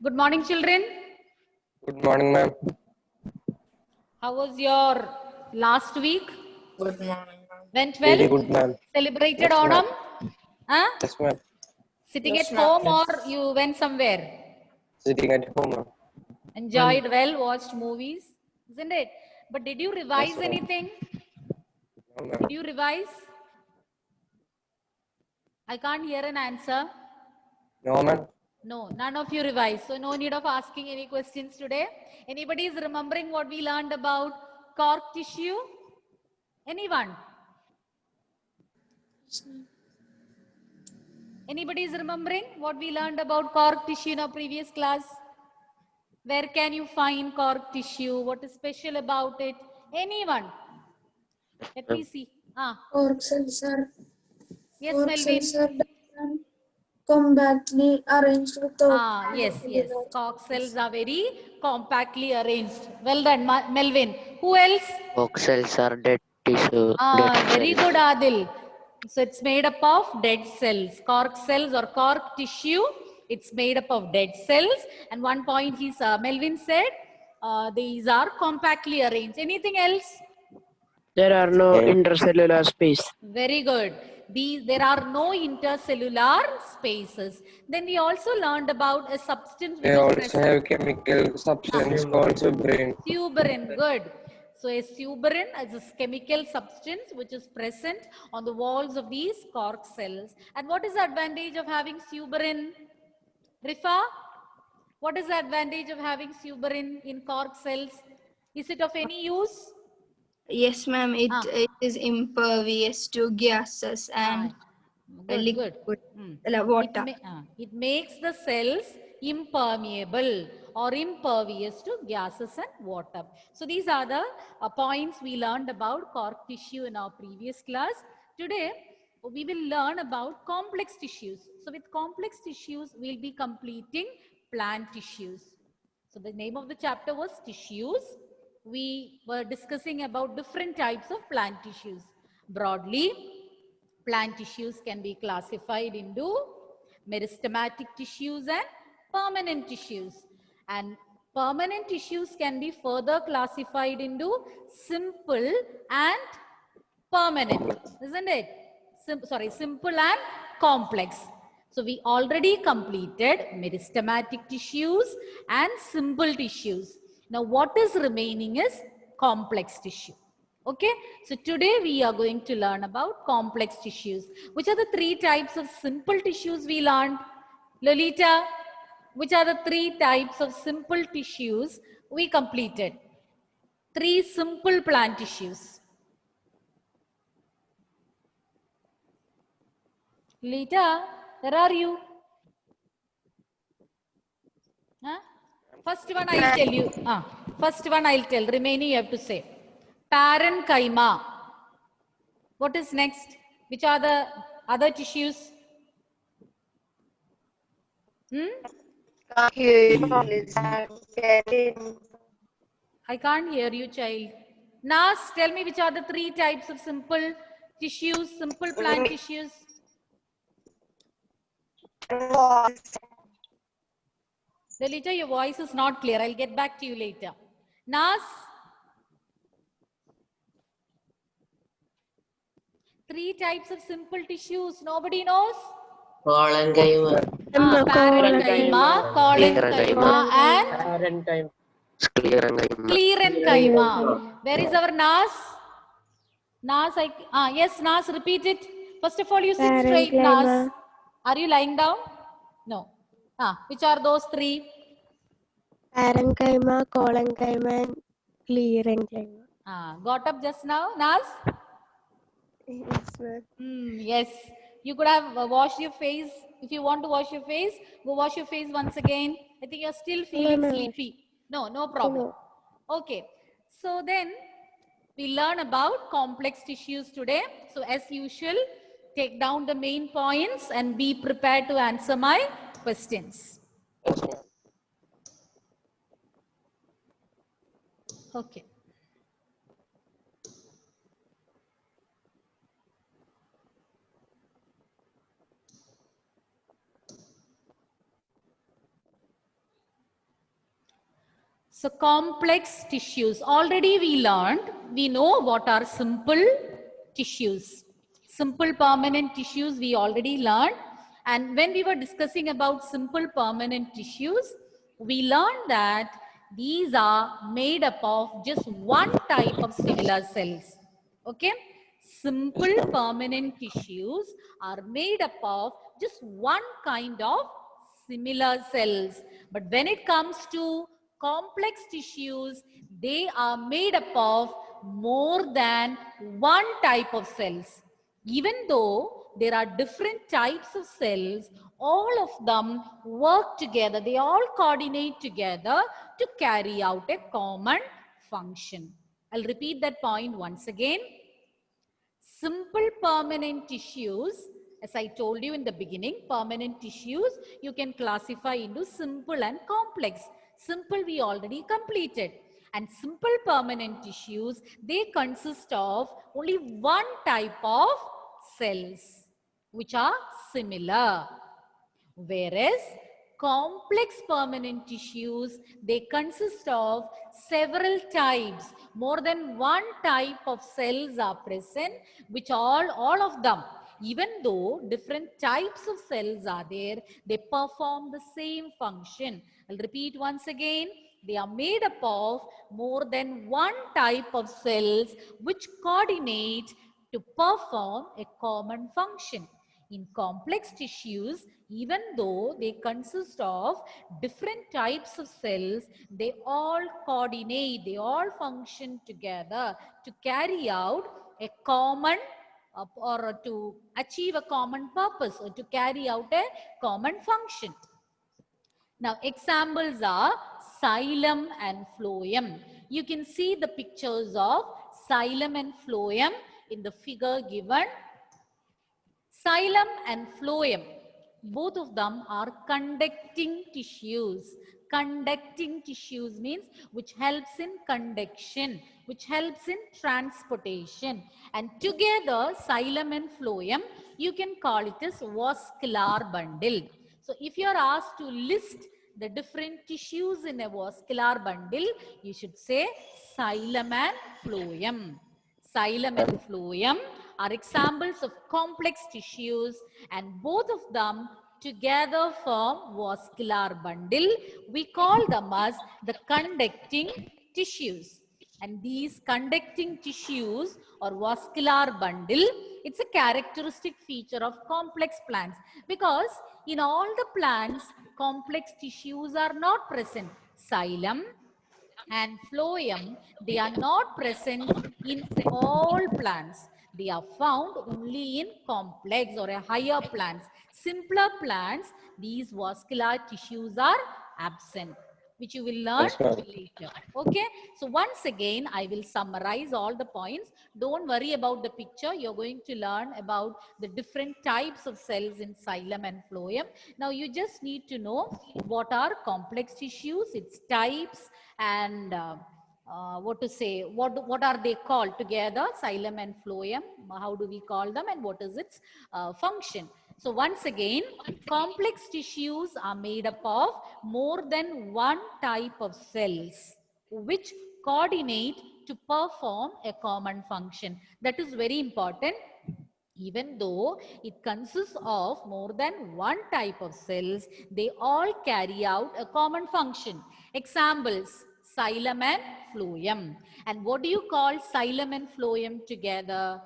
Good morning, children. Good morning, ma'am. How was your last week? Good morning, ma'am. Went well? Very good, ma'am. Celebrated Yes, Onam? ma'am. Huh? Yes, ma'am. Sitting Yes, at ma'am. home or Yes. you went somewhere? Sitting at home, ma'am. Enjoyed well, watched movies, isn't it? But did you revise Yes, ma'am. anything? No, ma'am. Did you revise? I can't hear an answer. No, ma'am. No, none of you revise. So no need of asking any questions today. Anybody is remembering what we learned about cork tissue? Anyone? Anybody is remembering what we learned about cork tissue in our previous class? Where can you find cork tissue? What is special about it? Anyone? Let me see. Cork cells are Yes, Melvin. compactly arranged without Yes. Cork cells are very compactly arranged. Well done, Melvin. Who else? Cork cells are dead tissue. Very good, Adil. So it's made up of dead cells. Cork cells or cork tissue, it's made up of dead cells. And one point Melvin said, these are compactly arranged. Anything else? There are no Yeah. intercellular space. Very good. There are no intercellular spaces. Then we also learned about a substance which They is also present. have chemical substance called suberin. Suberin, good. So a suberin is a chemical substance which is present on the walls of these cork cells. And what is the advantage of having suberin? Rifa, what is the advantage of having suberin in cork cells? Is it of any use? Yes, ma'am. It is impervious to gases and liquid water. It makes the cells impermeable or impervious to gases and water. So these are the points we learned about cork tissue in our previous class. Today, we will learn about complex tissues. So with complex tissues, we'll be completing plant tissues. So the name of the chapter was tissues. We were discussing about different types of plant tissues. Broadly, plant tissues can be classified into meristematic tissues and permanent tissues. And permanent tissues can be further classified into simple and permanent, isn't it? Simple and complex. So we already completed meristematic tissues and simple tissues. Now what is remaining is complex tissue. Okay, so today we are going to learn about complex tissues. Which are the three types of simple tissues we learned? Lolita, which are the three types of simple tissues we completed? Three simple plant tissues. Lolita, where are you? Huh? First one I'll tell you. First one I'll tell. Remaining you have to say. Parenchyma. What is next? Which are the other tissues? I can't hear you, child. Nas, tell me which are the three types of simple tissues, simple plant tissues? Lolita, your voice is not clear. I'll get back to you later. Nas? Three types of simple tissues. Nobody knows? Parenchyma. Parenchyma, collenchyma, and sclerenchyma. Where is our Nas? Nas, yes, Nas, repeat it. First of all, you sit straight, Nas. Are you lying down? No. Which are those three? Parenchyma, collenchyma, and sclerenchyma. Got up just now, Nas? Yes, ma'am. Yes. You could have washed your face. If you want to wash your face, go wash your face once again. I think you're still feeling sleepy. No problem. Okay. So then we learn about complex tissues today. So as usual, take down the main points and be prepared to answer my questions. Yes, ma'am. Okay. So complex tissues. Already we learned, we know what are simple tissues. Simple permanent tissues we already learned. And when we were discussing about simple permanent tissues, we learned that these are made up of just one type of similar cells. Okay? Simple permanent tissues are made up of just one kind of similar cells. But when it comes to complex tissues, they are made up of more than one type of cells. Even though there are different types of cells, all of them work together. They all coordinate together to carry out a common function. I'll repeat that point once again. Simple permanent tissues, as I told you in the beginning, permanent tissues you can classify into simple and complex. Simple we already completed. And simple permanent tissues, they consist of only one type of cells which are similar. Whereas complex permanent tissues, they consist of several types. More than one type of cells are present, which all of them, even though different types of cells are there, they perform the same function. I'll repeat once again. They are made up of more than one type of cells which coordinate to perform a common function. In complex tissues, even though they consist of different types of cells, they all coordinate, they all function together to carry out a common or to achieve a common purpose or to carry out a common function. Now, examples are xylem and phloem. You can see the pictures of xylem and phloem in the figure given. Xylem and phloem, both of them are conducting tissues. Conducting tissues means which helps in conduction, which helps in transportation. And together, xylem and phloem, you can call it as vascular bundle. So if you are asked to list the different tissues in a vascular bundle, you should say xylem and phloem. Xylem and phloem are examples of complex tissues, and both of them together form vascular bundle. We call them as the conducting tissues. And these conducting tissues or vascular bundle, it's a characteristic feature of complex plants, because in all the plants, complex tissues are not present. Xylem and phloem, they are not present in all plants. They are found only in complex or a higher plants. Simpler plants, these vascular tissues are absent, which you will learn later. Okay. So once again, I will summarize all the points. Don't worry about the picture. You're going to learn about the different types of cells in xylem and phloem. Now you just need to know what are complex tissues, its types, and what are they called together, xylem and phloem, how do we call them, and what is its function. So once again, complex tissues are made up of more than one type of cells which coordinate to perform a common function. That is very important. Even though it consists of more than one type of cells, they all carry out a common function. Examples, xylem and phloem. And what do you call xylem and phloem together?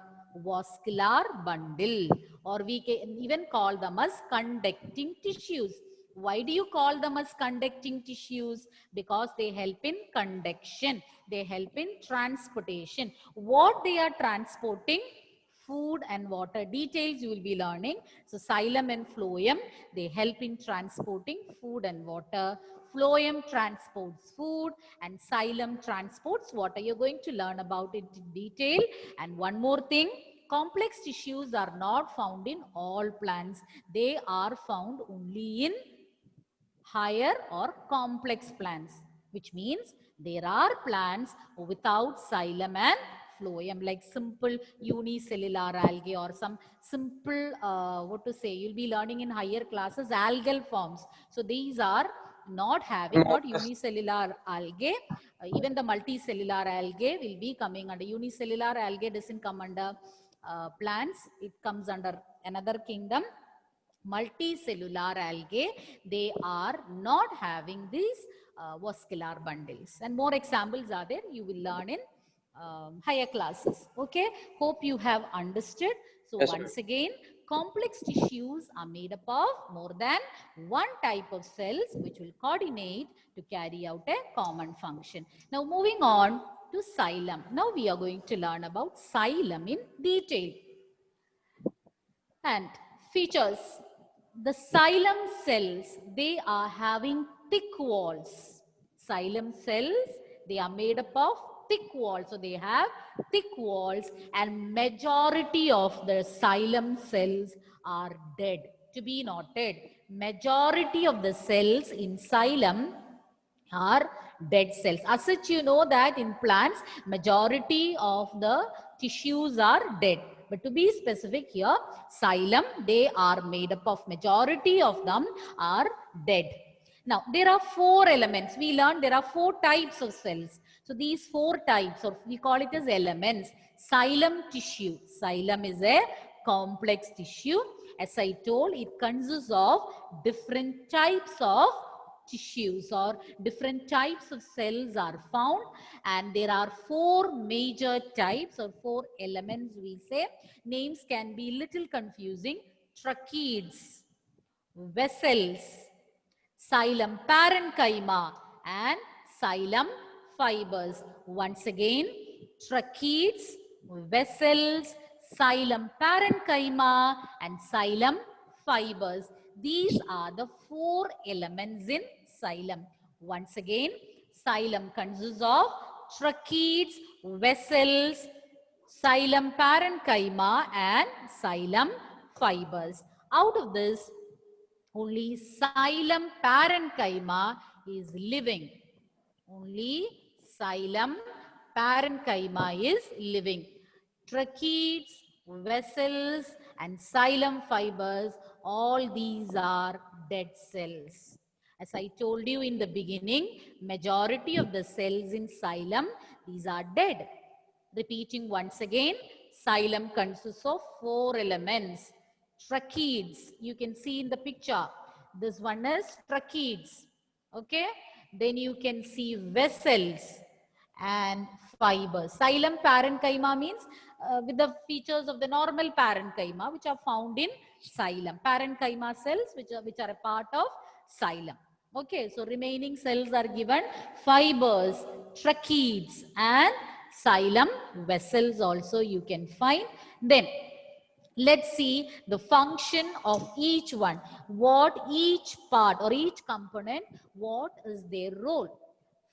Vascular bundle, or we can even call them as conducting tissues. Why do you call them as conducting tissues? Because they help in conduction, they help in transportation. What they are transporting? Food and water. Details you will be learning. So xylem and phloem, they help in transporting food and water. Phloem transports food and xylem transports water. You're going to learn about it in detail. And one more thing, complex tissues are not found in all plants. They are found only in higher or complex plants, which means there are plants without xylem and phloem, like simple unicellular algae or some simple, you'll be learning in higher classes, algal forms. So these are not having what unicellular algae. Even the multicellular algae will be coming under unicellular algae. Doesn't come under plants. It comes under another kingdom. Multicellular algae, they are not having these vascular bundles. And more examples are there. You will learn in higher classes. Okay, hope you have understood. So Yes, once again, complex tissues are made up of more than one type of cells which will coordinate to carry out a common function. Now moving on to xylem. Now we are going to learn about xylem in detail. And features. The xylem cells, they are having thick walls. Xylem cells, they are made up of thick walls. So they have thick walls, and majority of the xylem cells are dead. To be noted, majority of the cells in xylem are dead cells. As such, you know that in plants, majority of the tissues are dead. But to be specific here, xylem, they are made up of, majority of them are dead. Now, there are 4 elements. We learned there are 4 types of cells. So, these 4 types, or we call it as elements. Xylem tissue. Xylem is a complex tissue. As I told, it consists of different types of tissues, or different types of cells are found, and there are 4 major types or 4 elements we say. Names can be little confusing. Tracheids, vessels, xylem parenchyma, and xylem fibers. Once again, tracheids, vessels, xylem parenchyma, and xylem fibers. These are the 4 elements in xylem. Once again, xylem consists of tracheids, vessels, xylem parenchyma, and xylem fibers. Out of this, only xylem parenchyma is living. Only xylem parenchyma is living. Tracheids, vessels, and xylem fibers, all these are dead cells. As I told you in the beginning, majority of the cells in xylem, these are dead. Repeating once again, xylem consists of 4 elements. Tracheids, you can see in the picture. This one is tracheids. Okay. Then you can see vessels and fibers. Xylem parenchyma means with the features of the normal parenchyma, which are found in xylem. Parenchyma cells which are a part of xylem. Okay, so remaining cells are given fibers, tracheids, and xylem vessels also you can find. Then let's see the function of each one. What each part or each component, what is their role?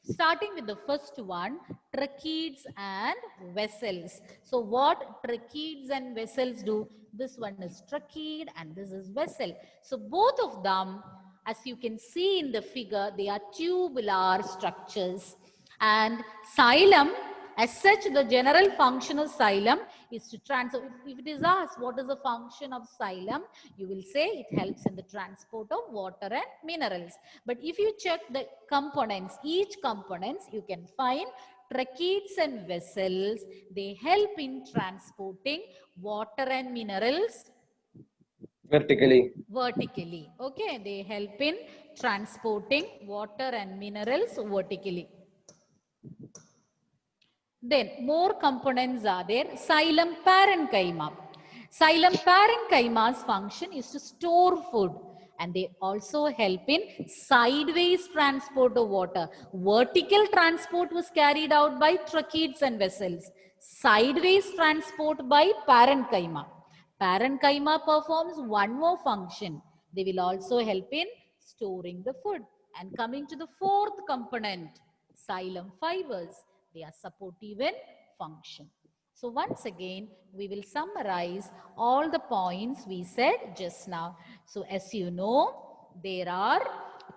Starting with the first one, tracheids and vessels. So what tracheids and vessels do? This one is tracheid and this is vessel. So both of them, as you can see in the figure, they are tubular structures. And xylem, as such, the general function of xylem is to transfer. If it is asked what is the function of xylem, you will say it helps in the transport of water and minerals. But if you check the components, each components, you can find tracheids and vessels. They help in transporting water and minerals Vertically. vertically. Okay, they help in transporting water and minerals vertically. Then more components are there. Xylem parenchyma. Xylem parenchyma's function is to store food, and they also help in sideways transport of water. Vertical transport was carried out by tracheids and vessels. Sideways transport by parenchyma. Parenchyma performs one more function. They will also help in storing the food. And coming to the 4th component, xylem fibers. They are supportive in function. So once again, we will summarize all the points we said just now. So as you know, there are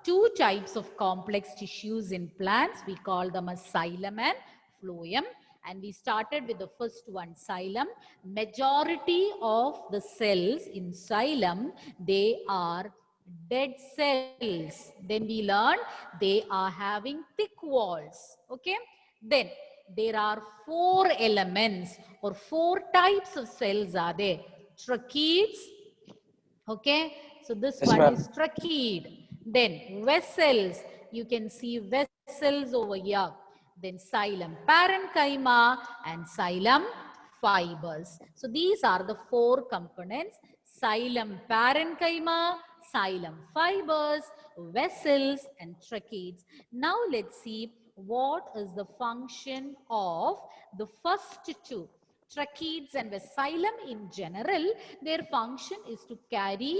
2 types of complex tissues in plants. We call them as xylem and phloem. And we started with the first one, xylem. Majority of the cells in xylem, they are dead cells. Then we learn they are having thick walls. Okay. Then there are 4 elements or 4 types of cells are there. Tracheids. Okay. So this Yes, one ma'am. is tracheid. Then vessels. You can see vessels over here. Then xylem parenchyma and xylem fibers. So these are the 4 components: xylem parenchyma, xylem fibers, vessels, and tracheids. Now let's see what is the function of the first 2. Tracheids and xylem in general, their function is to carry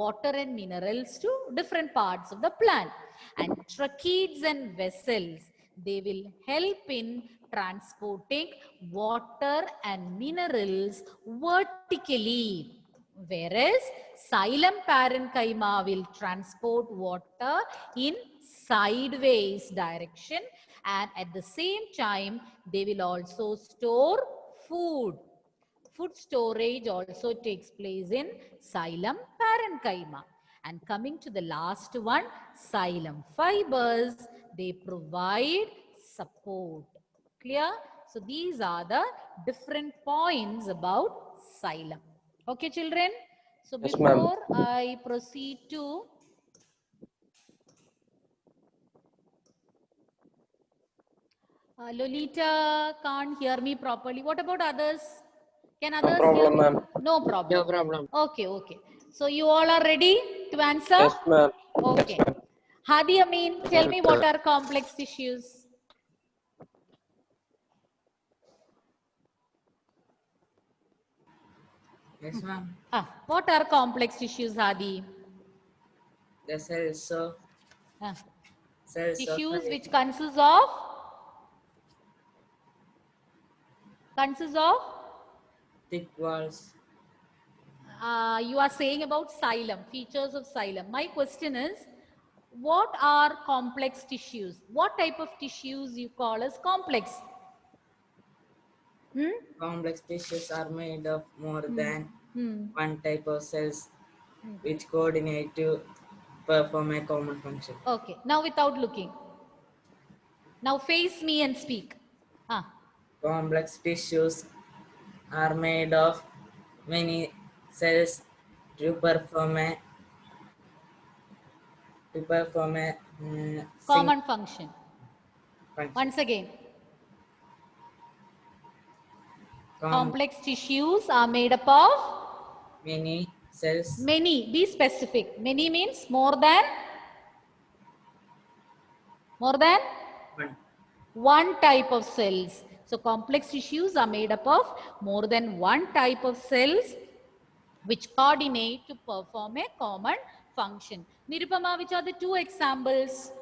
water and minerals to different parts of the plant. And tracheids and vessels, they will help in transporting water and minerals vertically. Whereas xylem parenchyma will transport water in sideways direction, and at the same time they will also store food. Food storage also takes place in xylem parenchyma. And coming to the last one, xylem fibers, they provide support. Clear? So these are the different points about xylem. Okay, children? So Yes, ma'am. before I proceed to Lolita can't hear me properly. What about others? Can No others hear problem, me? ma'am. No problem. No problem. Okay, okay. So you all are ready to answer? Yes, ma'am. Okay. Yes, ma'am. Hadi Amin, tell me what are complex tissues? Yes, ma'am. What are complex tissues, Hadi? The cells of Ah, cells of tissues a which consists of thick walls. You are saying about xylem, features of xylem. My question is, what are complex tissues? What type of tissues you call as complex? Complex tissues are made of more than Hmm. one type of cells, which coordinate to perform a common function. Okay, now without looking. Now face me and speak. Complex tissues are made of many cells to perform a Common function. function. Once again. Complex tissues are made up of Many cells. many. Be specific. Many means more than one type of cells. So complex tissues are made up of more than one type of cells which coordinate to perform a common function. Nirupama, which are the 2 examples?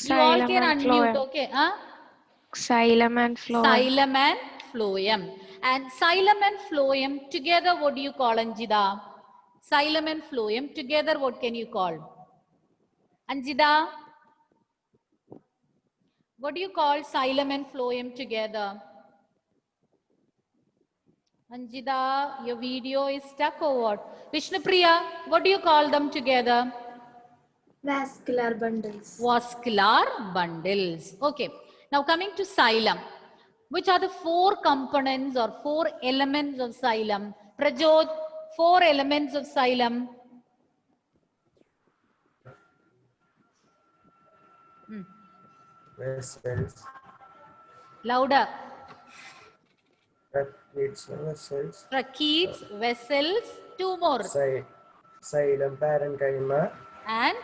You all Xylem can and unmute, phloem. okay? Xylem and phloem. Xylem and phloem. And xylem and phloem together, what do you call, Anjida? Xylem and phloem together, what can you call? Anjida? What do you call xylem and phloem together? Anjida, your video is stuck or what? Vishnupriya, what do you call them together? Vascular bundles. Vascular bundles. Okay. Now coming to xylem. Which are the 4 components or 4 elements of xylem? Prajot, 4 elements of xylem. Vessels. Louder. Tracheids, vessels. Tracheids, vessels, 2 more. Xylem parenchyma. And?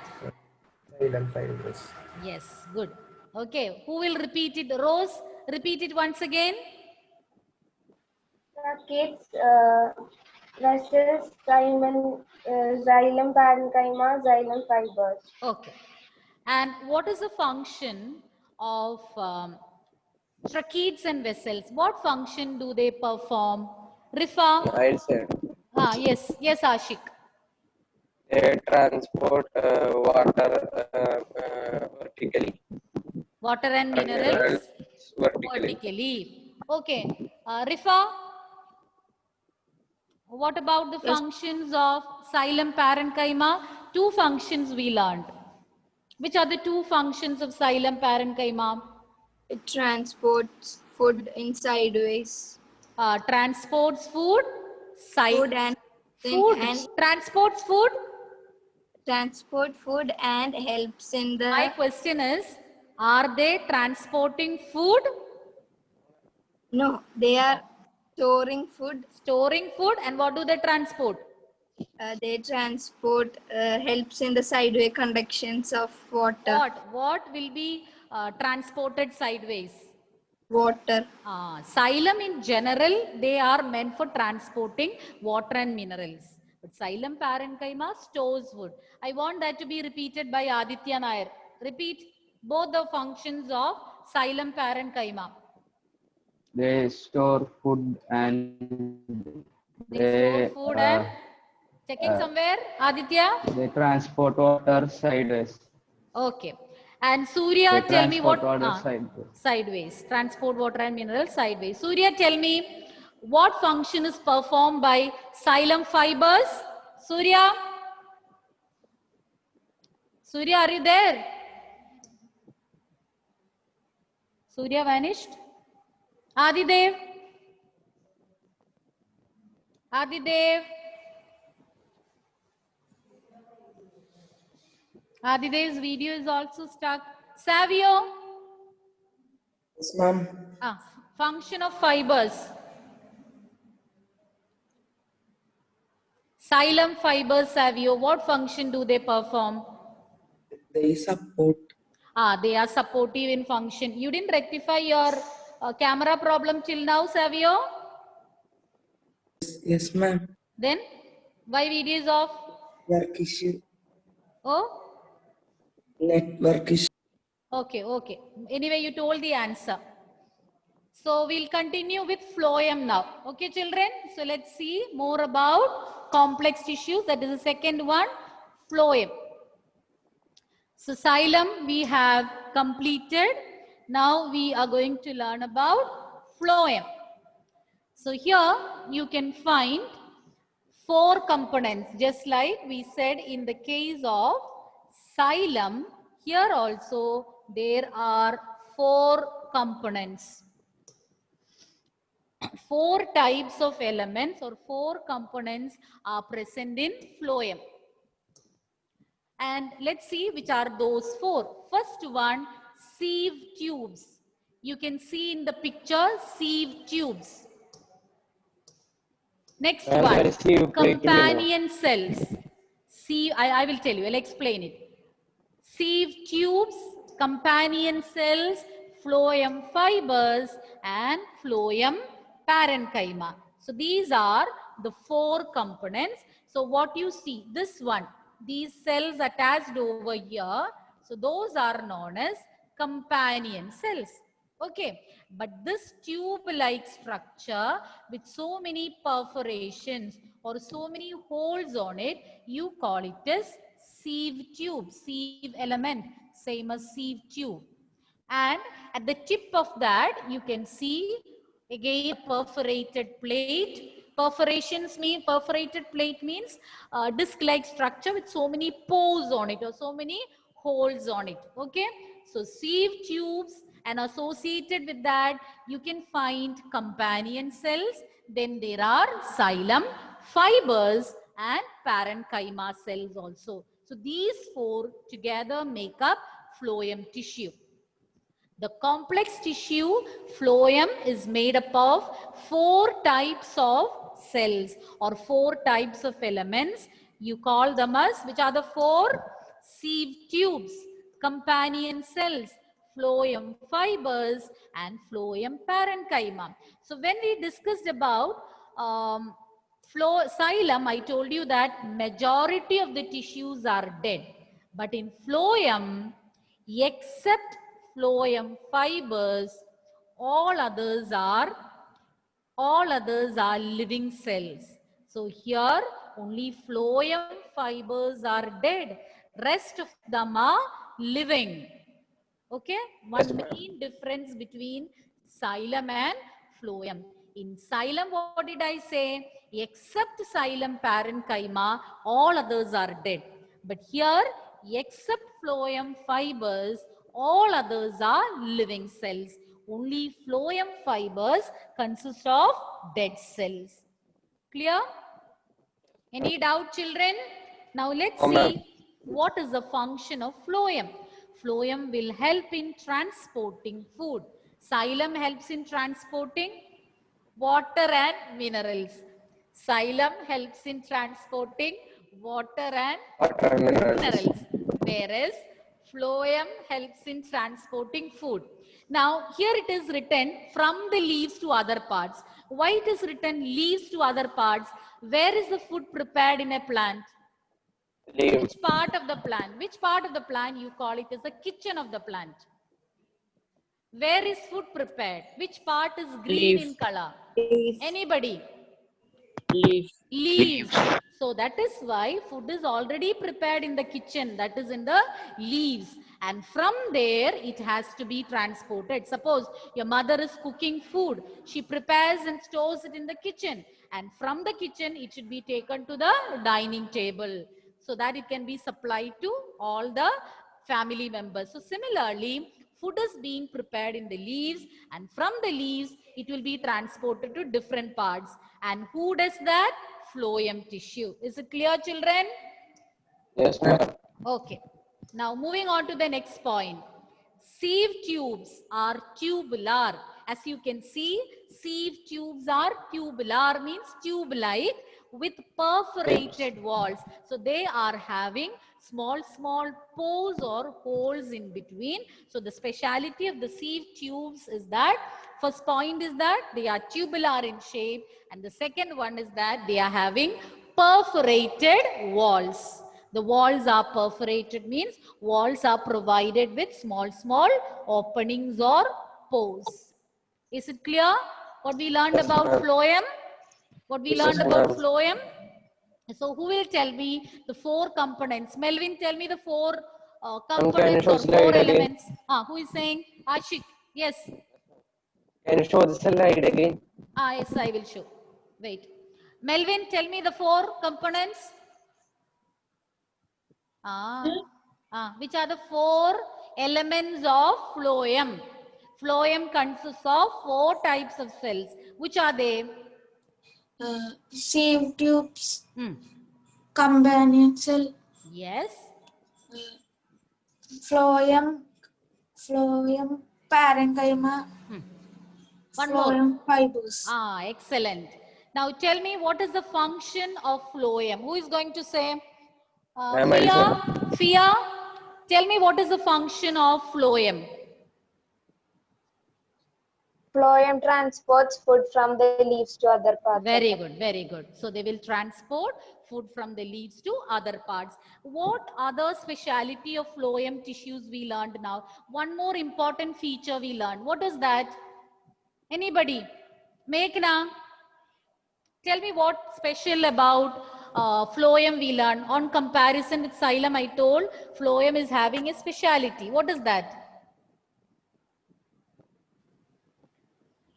Xylem fibers. Yes, good. Okay, who will repeat it? Rose, repeat it once again. Tracheids, vessels, xylem parenchyma, xylem fibers. Okay. And what is the function of tracheids and vessels? What function do they perform? Rifa? I said Yes, yes, Ashik. they transport water vertically. Water and minerals vertically. Okay. Rifa? What about the Yes. functions of xylem parenchyma? Two functions we learned. Which are the two functions of xylem parenchyma? It transports food in sideways. Transports food, Food and transports food. transport food and helps in the. My question is, are they transporting food? No, they are storing food. Storing food, and what do they transport? They transport helps in the sideway conductions of water. What will be transported sideways? Water. Xylem in general, they are meant for transporting water and minerals. But xylem parenchyma stores food. I want that to be repeated by Aditya Nair. Repeat both the functions of xylem parenchyma. They store food and They store food and checking somewhere, Aditya? they transport water sideways. Okay. And Surya, They tell me what transport water sideways. Transport water and minerals sideways. Surya, tell me what function is performed by xylem fibers? Surya? Surya, are you there? Surya vanished. Adidev? Adidev? Adidev's video is also stuck. Savio? Yes, ma'am. Function of fibers. Xylem fibers, Savio, what function do they perform? They support. They are supportive in function. You didn't rectify your camera problem till now, Savio? Yes, ma'am. Then, why video is off? Work issue. Oh? Network issue. Okay. Anyway, you told the answer. So, we'll continue with phloem now. Okay, children? So, let's see more about complex tissues. That is the second one, phloem. So, xylem we have completed. Now, we are going to learn about phloem. So, here you can find 4 components, just like we said in the case of xylem. Here also there are 4 components. 4 types of elements or 4 components are present in phloem. And let's see which are those 4. First one, sieve tubes. You can see in the picture sieve tubes. Next one, companion cells. I will tell you, I'll explain it. Sieve tubes, companion cells, phloem fibers, and phloem parenchyma. So these are the 4 components. So what you see, this one, these cells attached over here, so those are known as companion cells. Okay, but this tube-like structure with so many perforations or so many holes on it, you call it as sieve tube, sieve element, same as sieve tube. And at the tip of that, you can see again perforated plate. Perforated plate means disc-like structure with so many pores on it or so many holes on it. Okay, so sieve tubes, and associated with that you can find companion cells. Then there are xylem fibers and parenchyma cells also. So these 4 together make up phloem tissue. The complex tissue phloem is made up of 4 types of cells or 4 types of elements. You call them as, which are the 4? Sieve tubes, companion cells, phloem fibers, and phloem parenchyma. So when we discussed about xylem, I told you that majority of the tissues are dead. But in phloem, except phloem fibers, all others are living cells. So here only phloem fibers are dead. Rest of them are living. Okay, one main difference between xylem and phloem. In xylem, what did I say? Except xylem parenchyma, all others are dead. But here, except phloem fibers, all others are living cells. Only phloem fibers consist of dead cells. Clear? Any doubt, children? Now let's see what is the function of phloem. Phloem will help in transporting food. Xylem helps in transporting water and minerals. Xylem helps in transporting water and Water and minerals. minerals, whereas phloem helps in transporting food. Now, here it is written from the leaves to other parts. Why it is written leaves to other parts? Where is the food prepared in a plant? Leaf. Which part of the plant? Which part of the plant you call it as the kitchen of the plant? Where is food prepared? Which part is green in color? Anybody? Leaf. Leaves. So that is why food is already prepared in the kitchen, that is in the leaves, and from there it has to be transported. Suppose your mother is cooking food, she prepares and stores it in the kitchen, and from the kitchen it should be taken to the dining table so that it can be supplied to all the family members. So similarly, food is being prepared in the leaves, and from the leaves it will be transported to different parts. And who does that? Phloem tissue. Is it clear, children? Yes, ma'am. Okay. Now moving on to the next point. Sieve tubes are tubular. As you can see, sieve tubes are tubular, means tube-like with perforated walls. So they are having small pores or holes in between. So the speciality of the sieve tubes is that, first point is that they are tubular in shape, and the second one is that they are having perforated walls. The walls are perforated, means walls are provided with small openings or pores. Is it clear what we learned about phloem? What we learned about phloem? So who will tell me the four components? Melvin, tell me the four components or four elements. Who is saying? Ashik. Yes. Can you show the slide again? Yes, I will show. Wait. Melvin, tell me the four components. Which are the four elements of phloem? Phloem consists of four types of cells. Which are they? Sieve tubes, companion cell, Yes. phloem, parenchyma, One more. phloem fibers. Excellent. Now tell me, what is the function of phloem? Who is going to say? Fia, tell me what is the function of phloem? Phloem transports food from the leaves to other parts. Very good, very good. So they will transport food from the leaves to other parts. What other speciality of phloem tissues we learned now? One more important feature we learned. What is that? Anybody? Meghna, tell me what special about phloem we learned. On comparison with xylem, I told phloem is having a speciality. What is that?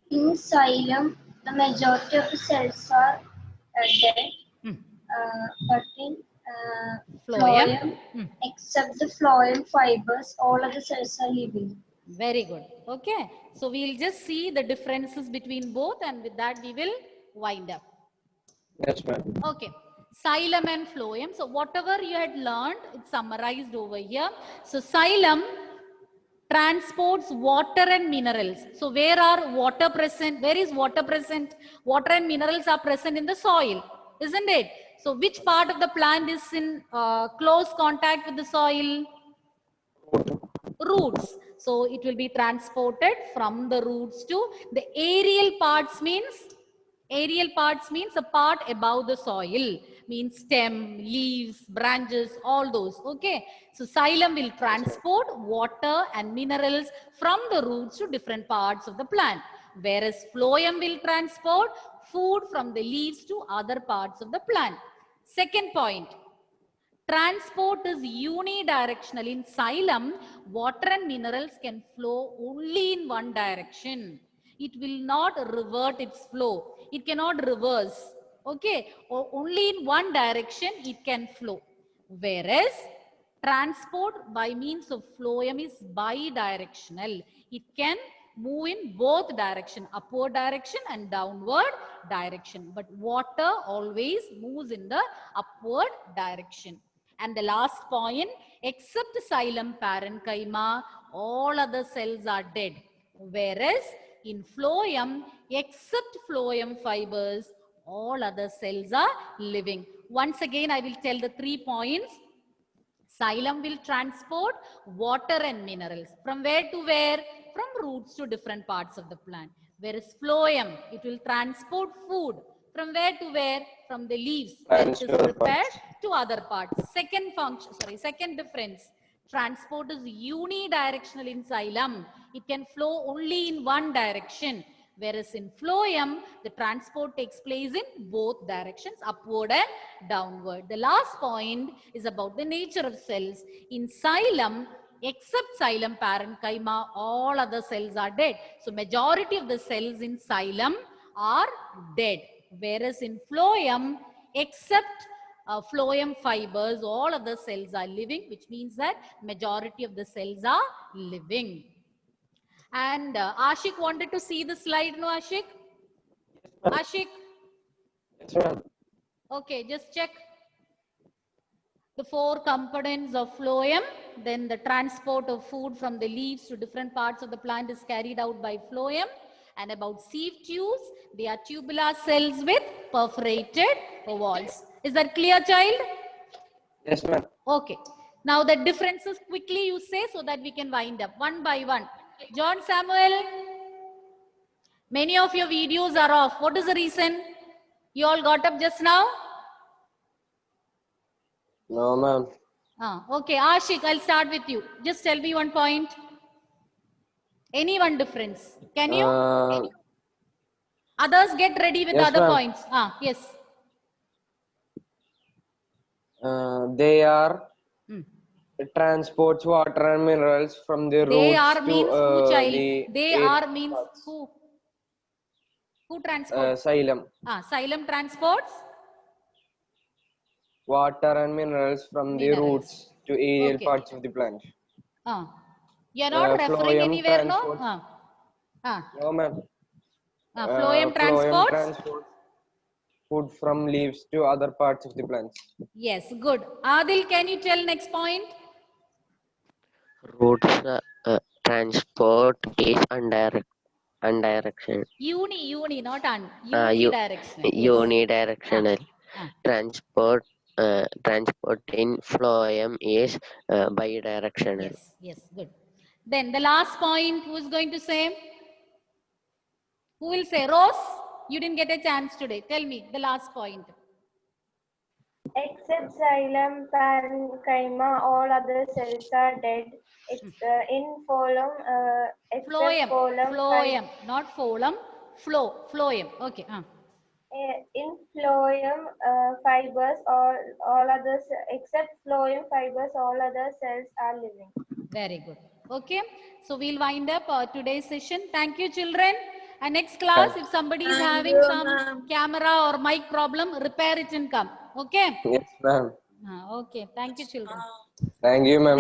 In xylem, the majority of the cells are dead, but in phloem, except the phloem fibers, all of the cells are living. Very good. Okay. So we'll just see the differences between both, and with that we will wind up. Yes, ma'am. Okay. Xylem and phloem. So whatever you had learned, it's summarized over here. So xylem transports water and minerals. So where are water present? Where is water present? Water and minerals are present in the soil, isn't it? So which part of the plant is in close contact with the soil? Roots. So it will be transported from the roots to the aerial parts. Aerial parts means a part above the soil, means stem, leaves, branches, all those. Okay. So xylem will transport water and minerals from the roots to different parts of the plant, whereas phloem will transport food from the leaves to other parts of the plant. Second point, transport is unidirectional. In xylem, water and minerals can flow only in one direction. it will not revert its flow. It cannot reverse. Okay, only in one direction it can flow. Whereas transport by means of phloem is bidirectional. It can move in both direction, upward direction and downward direction. But water always moves in the upward direction. And the last point, except xylem parenchyma, all other cells are dead. Whereas in phloem, except phloem fibers, all other cells are living. Once again, I will tell the 3 points. Xylem will transport water and minerals. From where to where? From roots to different parts of the plant. Whereas phloem, it will transport food. From where to where? From the leaves, where it is prepared, to other parts. Second function, second difference. Transport is unidirectional in xylem. It can flow only in one direction. Whereas in phloem, the transport takes place in both directions, upward and downward. The last point is about the nature of cells. In xylem, except xylem parenchyma, all other cells are dead. So majority of the cells in xylem are dead. Whereas in phloem, except phloem fibers, all other cells are living, which means that majority of the cells are living. And Ashik wanted to see the slide, no Ashik? Ashik? Yes, ma'am. Okay, just check. The 4 components of phloem, then the transport of food from the leaves to different parts of the plant is carried out by phloem. And about sieve tubes, they are tubular cells with perforated walls. Is that clear, child? Yes, ma'am. Okay. Now the differences quickly you say so that we can wind up one by one. John Samuel, many of your videos are off. What is the reason? You all got up just now? No, ma'am. Okay, Ashik, I'll start with you. Just tell me one point. Any one difference? Can you? Others get ready with Yes, other ma'am. points. Yes. They are transports water and minerals from the They roots are to means who, child? the They eight are means parts. who? Who transports? Xylem. Xylem transports? Water and minerals from the roots to aerial parts of the plant. You are not referring Phloem anywhere, transports. no? No, ma'am. Phloem Phloem transports? transports food from leaves to other parts of the plants. Yes, good. Adil, can you tell next point? Roots transport is undirectional. Uni, not un. Unidirectional. Unidirectional. Transport in phloem is bidirectional. Yes, good. Then the last point, who is going to say? Who will say? Rose, you didn't get a chance today. Tell me the last point. Except xylem parenchyma, all other cells are dead. In phloem, except Phloem, not phloem. Phloem. Okay. In phloem fibers, all other except phloem fibers, all other cells are living. Very good. Okay. So we'll wind up today's session. Thank you, children. And next class, if somebody is having some camera or mic problem, repair it and come. Okay. Yes, ma'am. Okay. Thank you, children. Thank you, ma'am.